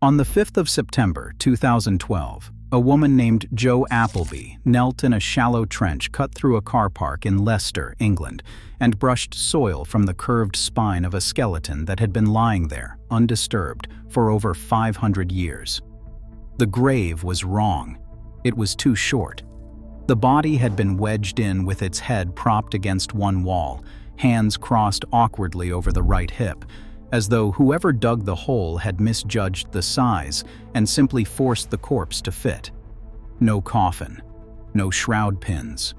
On the 5th of September 2012, a woman named Jo Appleby knelt in a shallow trench cut through a car park in Leicester, England, and brushed soil from the curved spine of a skeleton that had been lying there, undisturbed, for over 500 years. The grave was wrong. It was too short. The body had been wedged in with its head propped against one wall, hands crossed awkwardly over the right hip, as though whoever dug the hole had misjudged the size and simply forced the corpse to fit. No coffin, no shroud pins,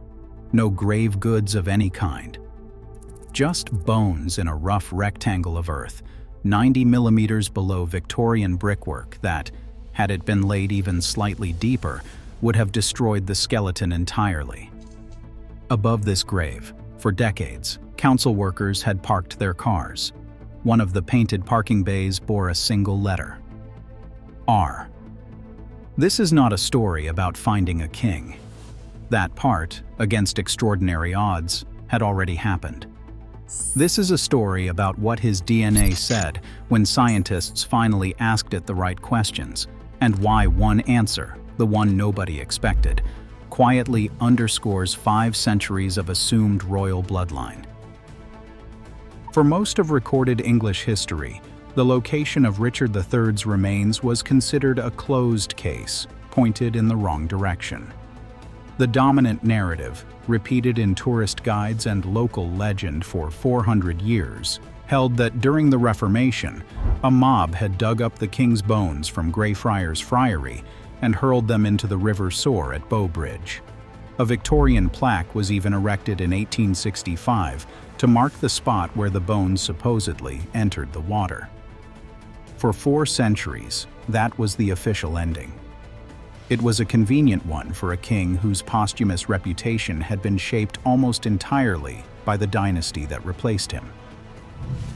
no grave goods of any kind. Just bones in a rough rectangle of earth, 90 millimeters below Victorian brickwork that, had it been laid even slightly deeper, would have destroyed the skeleton entirely. Above this grave, for decades, council workers had parked their cars. One of the painted parking bays bore a single letter: R. This is not a story about finding a king. That part, against extraordinary odds, had already happened. This is a story about what his DNA said when scientists finally asked it the right questions, and why one answer, the one nobody expected, quietly underscores 5 centuries of assumed royal bloodline. For most of recorded English history, the location of Richard III's remains was considered a closed case, pointed in the wrong direction. The dominant narrative, repeated in tourist guides and local legend for 400 years, held that during the Reformation, a mob had dug up the king's bones from Greyfriars Friary and hurled them into the River Soar at Bowbridge. A Victorian plaque was even erected in 1865 to mark the spot where the bones supposedly entered the water. For 4 centuries, that was the official ending. It was a convenient one for a king whose posthumous reputation had been shaped almost entirely by the dynasty that replaced him.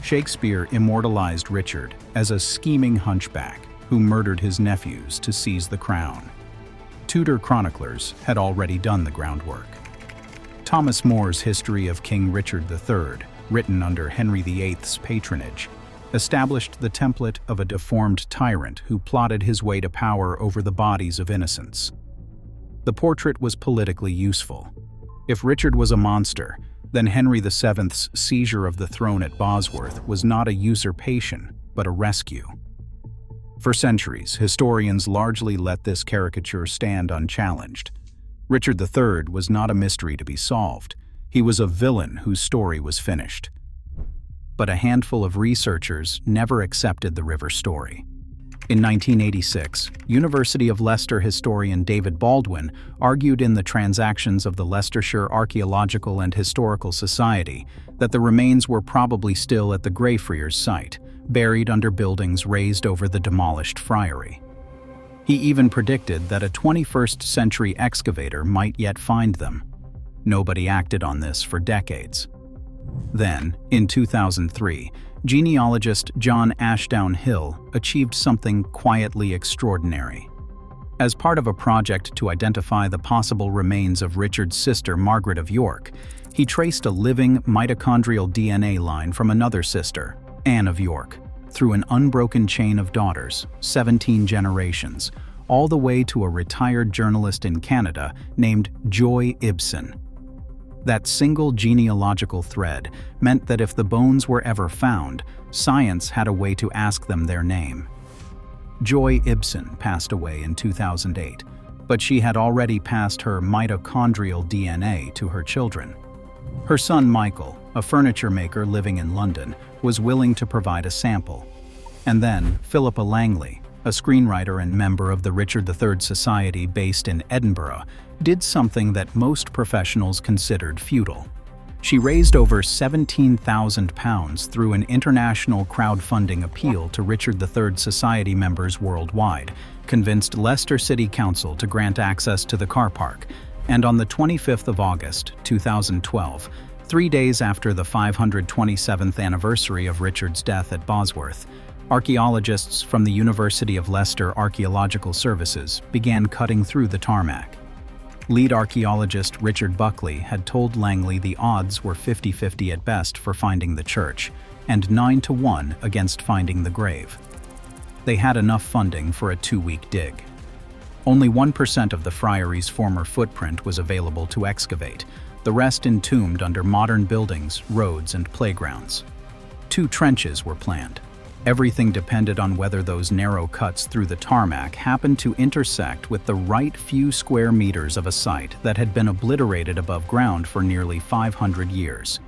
Shakespeare immortalized Richard as a scheming hunchback who murdered his nephews to seize the crown. Tudor chroniclers had already done the groundwork. Thomas More's History of King Richard III, written under Henry VIII's patronage, established the template of a deformed tyrant who plotted his way to power over the bodies of innocents. The portrait was politically useful. If Richard was a monster, then Henry VII's seizure of the throne at Bosworth was not a usurpation, but a rescue. For centuries, historians largely let this caricature stand unchallenged. Richard III was not a mystery to be solved. He was a villain whose story was finished. But a handful of researchers never accepted the river story. In 1986, University of Leicester historian David Baldwin argued in the Transactions of the Leicestershire Archaeological and Historical Society that the remains were probably still at the Greyfriars site, buried under buildings raised over the demolished friary. He even predicted that a 21st century excavator might yet find them. Nobody acted on this for decades. Then, in 2003, genealogist John Ashdown Hill achieved something quietly extraordinary. As part of a project to identify the possible remains of Richard's sister Margaret of York, he traced a living mitochondrial DNA line from another sister, Anne of York, through an unbroken chain of daughters, 17 generations, all the way to a retired journalist in Canada named Joy Ibsen. That single genealogical thread meant that if the bones were ever found, science had a way to ask them their name. Joy Ibsen passed away in 2008, but she had already passed her mitochondrial DNA to her children. Her son Michael, a furniture maker living in London, was willing to provide a sample. And then Philippa Langley, a screenwriter and member of the Richard III Society based in Edinburgh, did something that most professionals considered futile. She raised over £17,000 through an international crowdfunding appeal to Richard III Society members worldwide, convinced Leicester City Council to grant access to the car park, and on the 25th of August, 2012, 3 days after the 527th anniversary of Richard's death at Bosworth, archaeologists from the University of Leicester Archaeological Services began cutting through the tarmac. Lead archaeologist Richard Buckley had told Langley the odds were 50-50 at best for finding the church, and 9-1 against finding the grave. They had enough funding for a 2-week dig. Only 1% of the friary's former footprint was available to excavate, the rest entombed under modern buildings, roads, and playgrounds. 2 trenches were planned. Everything depended on whether those narrow cuts through the tarmac happened to intersect with the right few square meters of a site that had been obliterated above ground for nearly 500 years.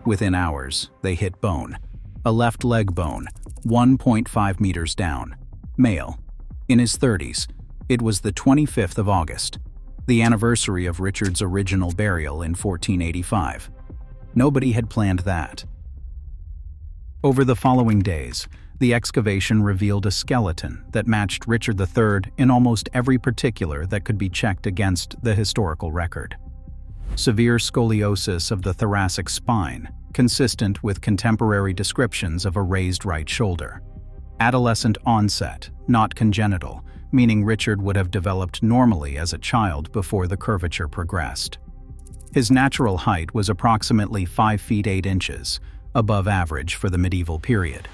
Within hours, they hit bone. A left leg bone, 1.5 meters down. Male. In his 30s. It was the 25th of August, the anniversary of Richard's original burial in 1485. Nobody had planned that. Over the following days, the excavation revealed a skeleton that matched Richard III in almost every particular that could be checked against the historical record. Severe scoliosis of the thoracic spine, consistent with contemporary descriptions of a raised right shoulder. Adolescent onset, not congenital, meaning Richard would have developed normally as a child before the curvature progressed. His natural height was approximately 5 feet 8 inches, above average for the medieval period.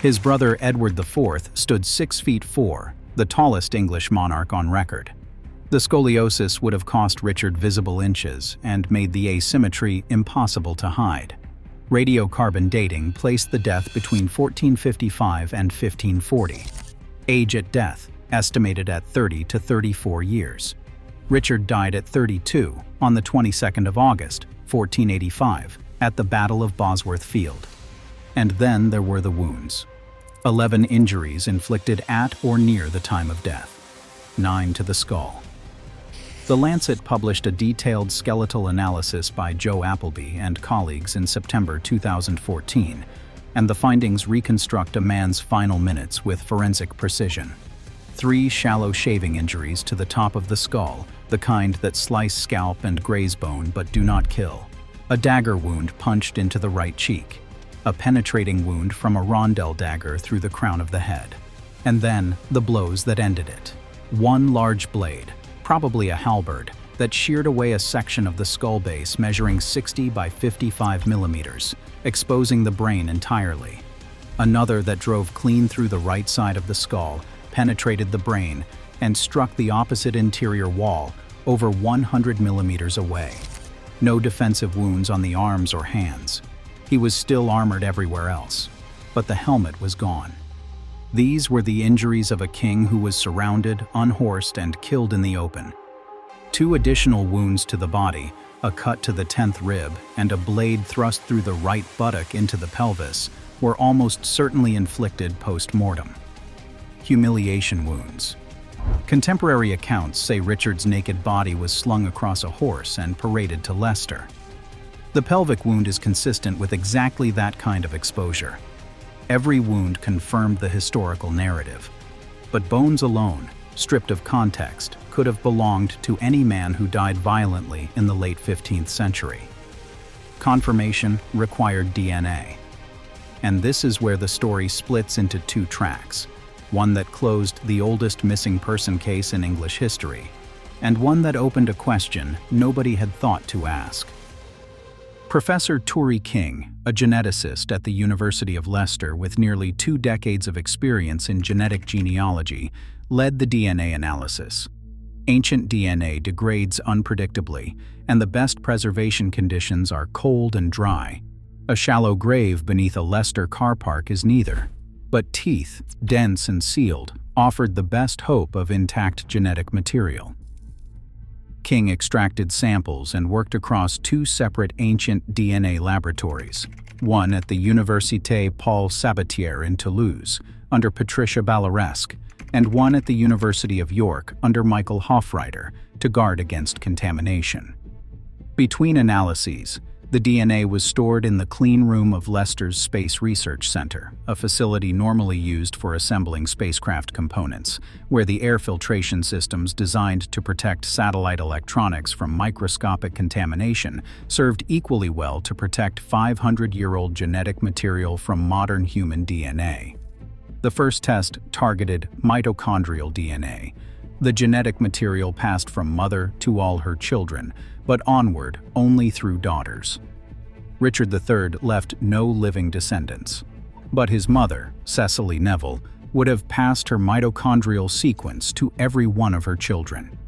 His brother Edward IV stood 6 feet 4, the tallest English monarch on record. The scoliosis would have cost Richard visible inches and made the asymmetry impossible to hide. Radiocarbon dating placed the death between 1455 and 1540. Age at death, estimated at 30 to 34 years. Richard died at 32 on the 22nd of August, 1485, at the Battle of Bosworth field. And then there were the wounds. 11 injuries inflicted at or near the time of death. 9 to the skull. The Lancet published a detailed skeletal analysis by Joe Appleby and colleagues in September 2014, and the findings reconstruct a man's final minutes with forensic precision. 3 shallow shaving injuries to the top of the skull, the kind that slice scalp and graze bone but do not kill. A dagger wound punched into the right cheek. A penetrating wound from a rondel dagger through the crown of the head. And then the blows that ended it. 1 large blade, probably a halberd, that sheared away a section of the skull base measuring 60 by 55 millimeters, exposing the brain entirely. Another that drove clean through the right side of the skull, penetrated the brain, and struck the opposite interior wall over 100 millimeters away. No defensive wounds on the arms or hands. He was still armored everywhere else, but the helmet was gone. These were the injuries of a king who was surrounded, unhorsed, and killed in the open. 2 additional wounds to the body, a cut to the 10th rib, and a blade thrust through the right buttock into the pelvis, were almost certainly inflicted post-mortem. Humiliation wounds. Contemporary accounts say Richard's naked body was slung across a horse and paraded to Leicester. The pelvic wound is consistent with exactly that kind of exposure. Every wound confirmed the historical narrative. But bones alone, stripped of context, could have belonged to any man who died violently in the late 15th century. Confirmation required DNA. And this is where the story splits into 2 tracks. One that closed the oldest missing person case in English history, and one that opened a question nobody had thought to ask. Professor Turi King, a geneticist at the University of Leicester with nearly 2 decades of experience in genetic genealogy, led the DNA analysis. Ancient DNA degrades unpredictably, and the best preservation conditions are cold and dry. A shallow grave beneath a Leicester car park is neither. But teeth, dense and sealed, offered the best hope of intact genetic material. King extracted samples and worked across 2 separate ancient DNA laboratories, one at the Université Paul Sabatier in Toulouse, under Patricia Ballaresque, and one at the University of York under Michael Hofreiter, to guard against contamination. Between analyses, the DNA was stored in the clean room of Leicester's Space Research Center, a facility normally used for assembling spacecraft components, where the air filtration systems designed to protect satellite electronics from microscopic contamination served equally well to protect 500-year-old genetic material from modern human DNA. The first test targeted mitochondrial DNA. The genetic material passed from mother to all her children, but onward only through daughters. Richard III left no living descendants, but his mother, Cecily Neville, would have passed her mitochondrial sequence to every one of her children.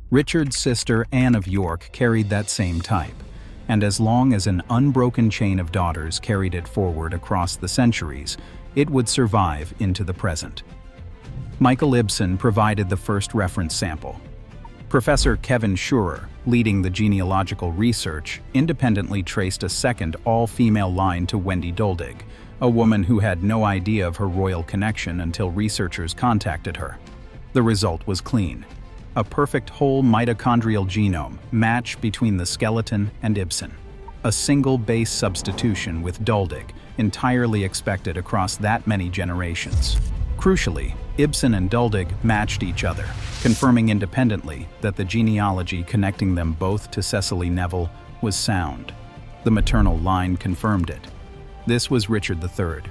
Richard's sister Anne of York carried that same type, and as long as an unbroken chain of daughters carried it forward across the centuries, it would survive into the present. Michael Ibsen provided the first reference sample. Professor Kevin Schurer, leading the genealogical research, independently traced a second all-female line to Wendy Doldig, a woman who had no idea of her royal connection until researchers contacted her. The result was clean. A perfect whole mitochondrial genome match between the skeleton and Ibsen. A single base substitution with Doldig, entirely expected across that many generations. Crucially, Ibsen and Doldig matched each other, confirming independently that the genealogy connecting them both to Cecily Neville was sound. The maternal line confirmed it. This was Richard III.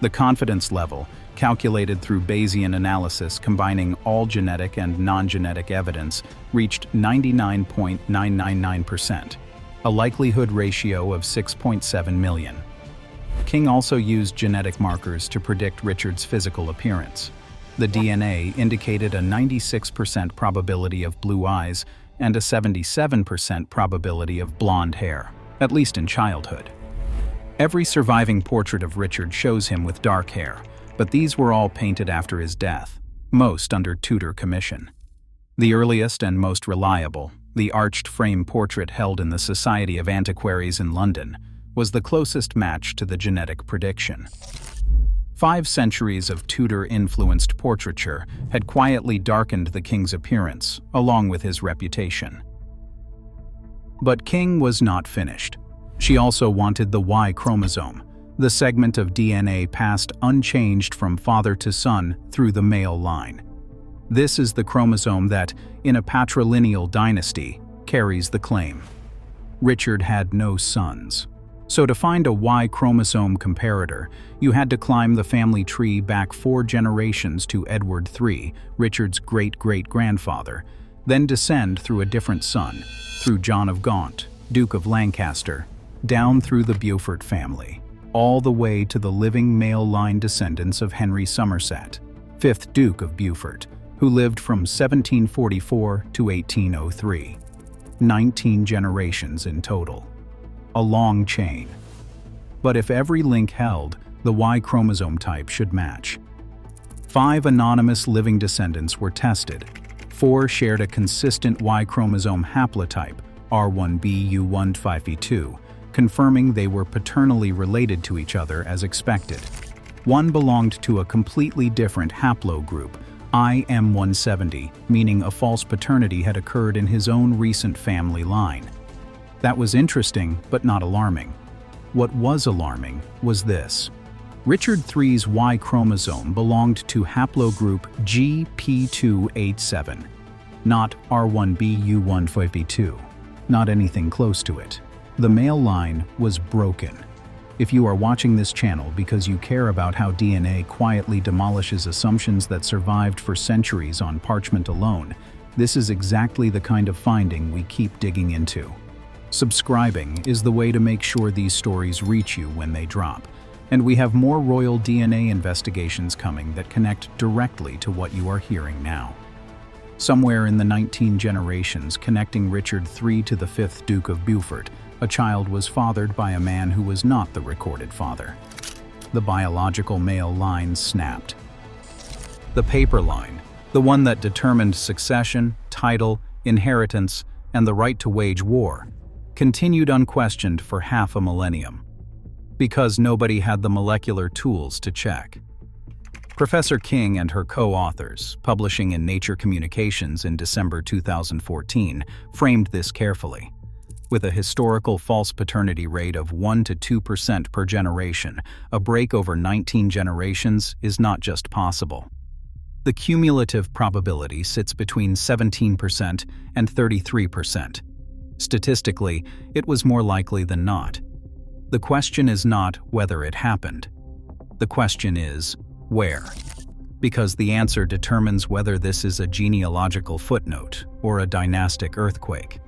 The confidence level, calculated through Bayesian analysis combining all genetic and non-genetic evidence, reached 99.999%, a likelihood ratio of 6.7 million. King also used genetic markers to predict Richard's physical appearance. The DNA indicated a 96% probability of blue eyes and a 77% probability of blonde hair, at least in childhood. Every surviving portrait of Richard shows him with dark hair, but these were all painted after his death, most under Tudor commission. The earliest and most reliable, the arched frame portrait held in the Society of Antiquaries in London, was the closest match to the genetic prediction. 5 centuries of Tudor-influenced portraiture had quietly darkened the king's appearance, along with his reputation. But King was not finished. She also wanted the Y-chromosome, the segment of DNA passed unchanged from father to son through the male line. This is the chromosome that, in a patrilineal dynasty, carries the claim. Richard had no sons. So to find a Y-chromosome comparator, you had to climb the family tree back 4 generations to Edward III, Richard's great-great-grandfather, then descend through a different son, through John of Gaunt, Duke of Lancaster, down through the Beaufort family, all the way to the living male line descendants of Henry Somerset, 5th Duke of Beaufort, who lived from 1744 to 1803. 19 generations in total. A long chain. But if every link held, the Y-chromosome type should match. 5 anonymous living descendants were tested. 4 shared a consistent Y-chromosome haplotype, R1b-U152, confirming they were paternally related to each other as expected. 1 belonged to a completely different haplogroup, IM170, meaning a false paternity had occurred in his own recent family line. That was interesting, but not alarming. What was alarming was this. Richard III's Y chromosome belonged to haplogroup GP287, not R1b-U152, not anything close to it. The male line was broken. If you are watching this channel because you care about how DNA quietly demolishes assumptions that survived for centuries on parchment alone, this is exactly the kind of finding we keep digging into. Subscribing is the way to make sure these stories reach you when they drop, and we have more royal DNA investigations coming that connect directly to what you are hearing now. Somewhere in the 19 generations connecting Richard III to the 5th Duke of Beaufort, a child was fathered by a man who was not the recorded father. The biological male line snapped. The paper line, the one that determined succession, title, inheritance, and the right to wage war, continued unquestioned for half a millennium, because nobody had the molecular tools to check. Professor King and her co-authors, publishing in Nature Communications in December 2014, framed this carefully. With a historical false paternity rate of 1 to 2% per generation, a break over 19 generations is not just possible. The cumulative probability sits between 17% and 33%. Statistically, it was more likely than not. The question is not whether it happened. The question is, where? Because the answer determines whether this is a genealogical footnote or a dynastic earthquake.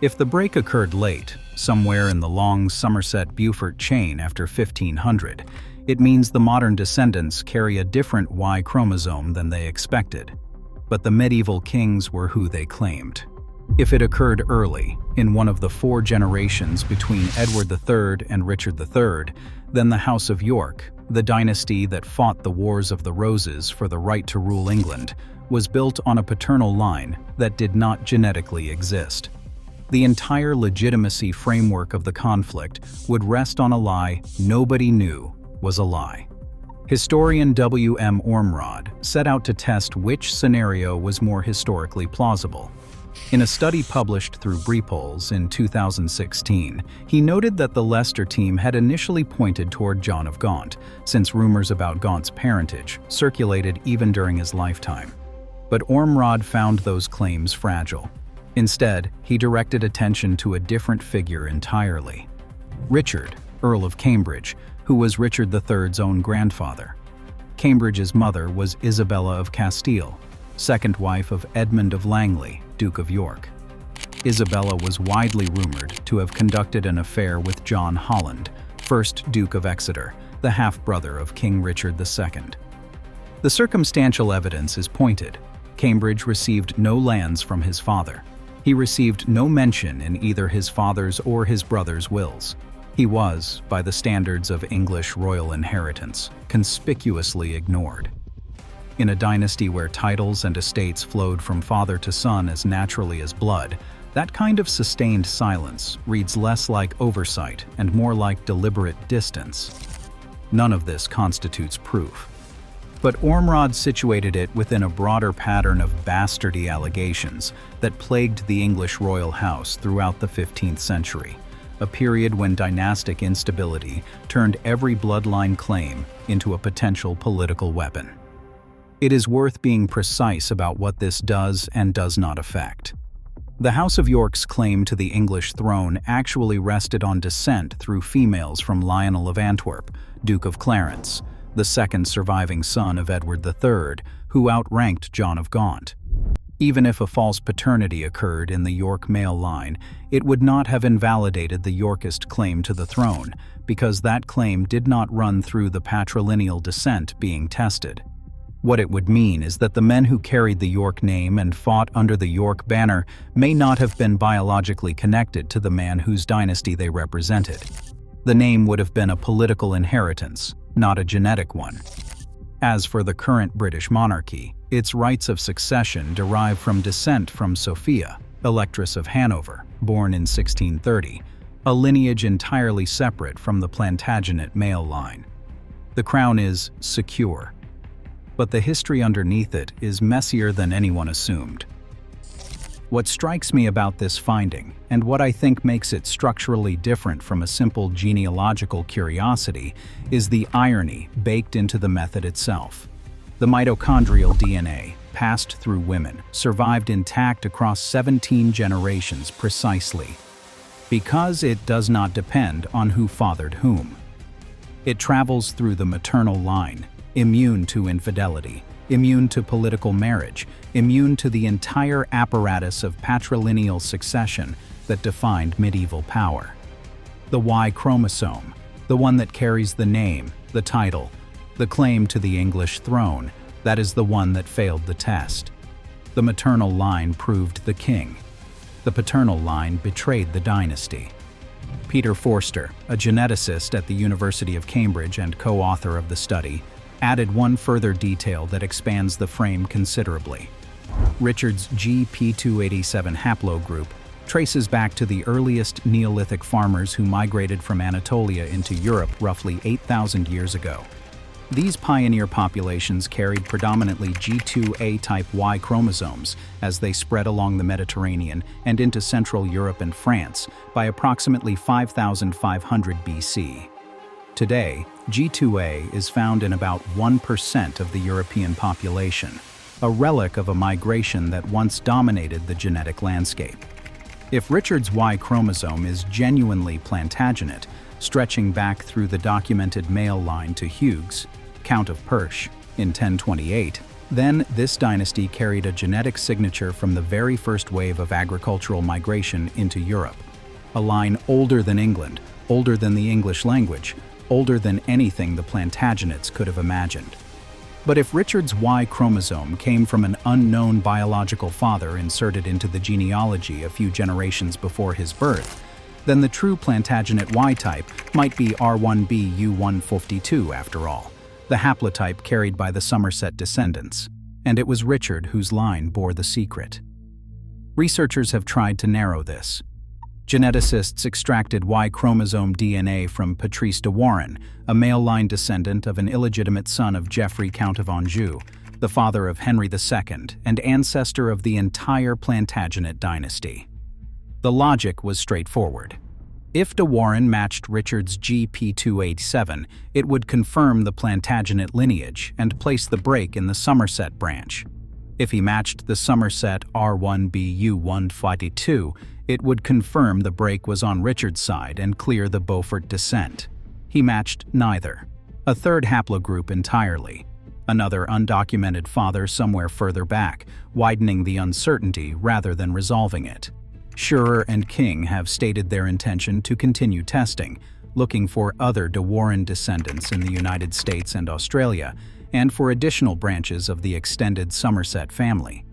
If the break occurred late, somewhere in the long Somerset-Beaufort chain after 1500, It means the modern descendants carry a different Y chromosome than they expected. But the medieval kings were who they claimed. If it occurred early, in one of the 4 generations between Edward III and Richard III, then the House of York, the dynasty that fought the Wars of the Roses for the right to rule England, was built on a paternal line that did not genetically exist. The entire legitimacy framework of the conflict would rest on a lie nobody knew was a lie. Historian W.M. Ormrod set out to test which scenario was more historically plausible. In a study published through Brepols in 2016, he noted that the Leicester team had initially pointed toward John of Gaunt, since rumors about Gaunt's parentage circulated even during his lifetime. But Ormrod found those claims fragile. Instead, he directed attention to a different figure entirely. Richard, Earl of Cambridge, who was Richard III's own grandfather. Cambridge's mother was Isabella of Castile, second wife of Edmund of Langley, Duke of York. Isabella was widely rumored to have conducted an affair with John Holland, first Duke of Exeter, the half-brother of King Richard II. The circumstantial evidence is pointed. Cambridge received no lands from his father. He received no mention in either his father's or his brother's wills. He was, by the standards of English royal inheritance, conspicuously ignored. In a dynasty where titles and estates flowed from father to son as naturally as blood, that kind of sustained silence reads less like oversight and more like deliberate distance. None of this constitutes proof. But Ormrod situated it within a broader pattern of bastardy allegations that plagued the English royal house throughout the 15th century, a period when dynastic instability turned every bloodline claim into a potential political weapon. It is worth being precise about what this does and does not affect. The House of York's claim to the English throne actually rested on descent through females from Lionel of Antwerp, Duke of Clarence, the second surviving son of Edward III, who outranked John of Gaunt. Even if a false paternity occurred in the York male line, it would not have invalidated the Yorkist claim to the throne, because that claim did not run through the patrilineal descent being tested. What it would mean is that the men who carried the York name and fought under the York banner may not have been biologically connected to the man whose dynasty they represented. The name would have been a political inheritance, not a genetic one. As for the current British monarchy, its rights of succession derive from descent from Sophia, Electress of Hanover, born in 1630, a lineage entirely separate from the Plantagenet male line. The crown is secure, but the history underneath it is messier than anyone assumed. What strikes me about this finding, and what I think makes it structurally different from a simple genealogical curiosity, is the irony baked into the method itself. The mitochondrial DNA, passed through women, survived intact across 17 generations precisely, because it does not depend on who fathered whom. It travels through the maternal line, immune to infidelity, immune to political marriage, immune to the entire apparatus of patrilineal succession that defined medieval power. The Y-chromosome, the one that carries the name, the title, the claim to the English throne, that is the one that failed the test. The maternal line proved the king. The paternal line betrayed the dynasty. Peter Forster, a geneticist at the University of Cambridge and co-author of the study, added one further detail that expands the frame considerably. Richard's GP287 haplogroup traces back to the earliest Neolithic farmers who migrated from Anatolia into Europe roughly 8,000 years ago. These pioneer populations carried predominantly G2A-type Y chromosomes as they spread along the Mediterranean and into Central Europe and France by approximately 5,500 BC. Today, G2A is found in about 1% of the European population, a relic of a migration that once dominated the genetic landscape. If Richard's Y chromosome is genuinely Plantagenet, stretching back through the documented male line to Hugues, Count of Perche, in 1028, then this dynasty carried a genetic signature from the very first wave of agricultural migration into Europe. A line older than England, older than the English language, older than anything the Plantagenets could have imagined. But if Richard's Y chromosome came from an unknown biological father inserted into the genealogy a few generations before his birth, then the true Plantagenet Y type might be R1b-U152 after all, the haplotype carried by the Somerset descendants. And it was Richard whose line bore the secret. Researchers have tried to narrow this. Geneticists extracted Y-chromosome DNA from Patrice de Warenne, a male line descendant of an illegitimate son of Geoffrey, Count of Anjou, the father of Henry II, and ancestor of the entire Plantagenet dynasty. The logic was straightforward. If de Warenne matched Richard's GP287, it would confirm the Plantagenet lineage and place the break in the Somerset branch. If he matched the Somerset R1b-U152, it would confirm the break was on Richard's side and clear the Beaufort descent. He matched neither. A third haplogroup entirely. Another undocumented father somewhere further back, widening the uncertainty rather than resolving it. Schurer and King have stated their intention to continue testing, looking for other de Warenne descendants in the United States and Australia, and for additional branches of the extended Somerset family.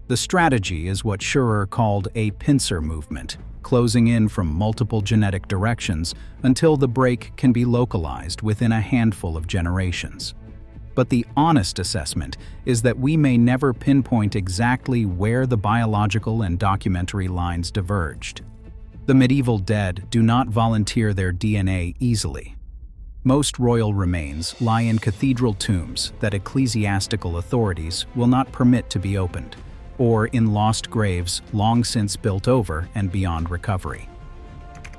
The strategy is what Schurer called a pincer movement, closing in from multiple genetic directions until the break can be localized within a handful of generations. But the honest assessment is that we may never pinpoint exactly where the biological and documentary lines diverged. The medieval dead do not volunteer their DNA easily. Most royal remains lie in cathedral tombs that ecclesiastical authorities will not permit to be opened, or in lost graves long since built over and beyond recovery.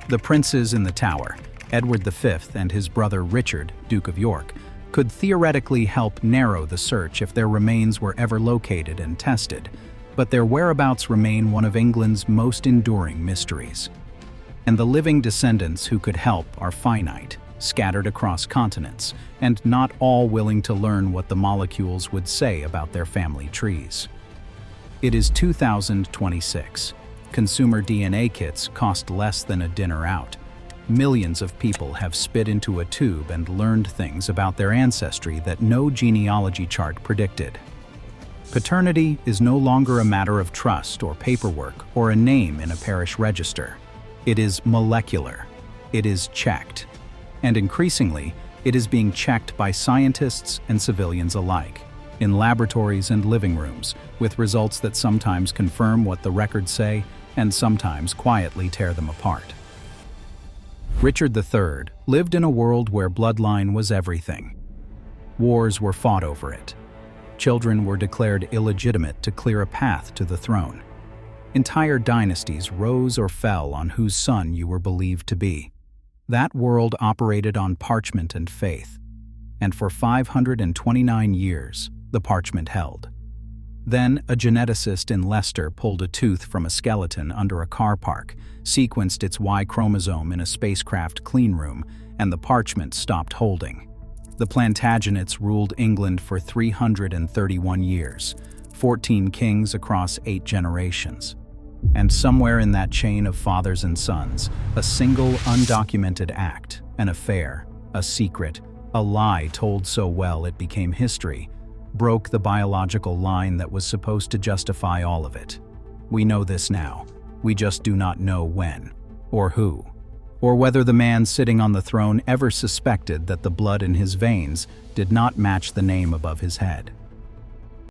The princes in the Tower, Edward V and his brother Richard, Duke of York, could theoretically help narrow the search if their remains were ever located and tested, but their whereabouts remain one of England's most enduring mysteries. And the living descendants who could help are finite, scattered across continents, and not all willing to learn what the molecules would say about their family trees. It is 2026. Consumer DNA kits cost less than a dinner out. Millions of people have spit into a tube and learned things about their ancestry that no genealogy chart predicted. Paternity is no longer a matter of trust or paperwork or a name in a parish register. It is molecular. It is checked. And increasingly, it is being checked by scientists and civilians alike, in laboratories and living rooms, with results that sometimes confirm what the records say and sometimes quietly tear them apart. Richard III lived in a world where bloodline was everything. Wars were fought over it. Children were declared illegitimate to clear a path to the throne. Entire dynasties rose or fell on whose son you were believed to be. That world operated on parchment and faith, and for 529 years, the parchment held. Then, a geneticist in Leicester pulled a tooth from a skeleton under a car park, sequenced its Y chromosome in a spacecraft cleanroom, and the parchment stopped holding. The Plantagenets ruled England for 331 years, 14 kings across 8 generations. And somewhere in that chain of fathers and sons, a single undocumented act, an affair, a secret, a lie told so well it became history, broke the biological line that was supposed to justify all of it. We know this now. We just do not know when, or who, or whether the man sitting on the throne ever suspected that the blood in his veins did not match the name above his head.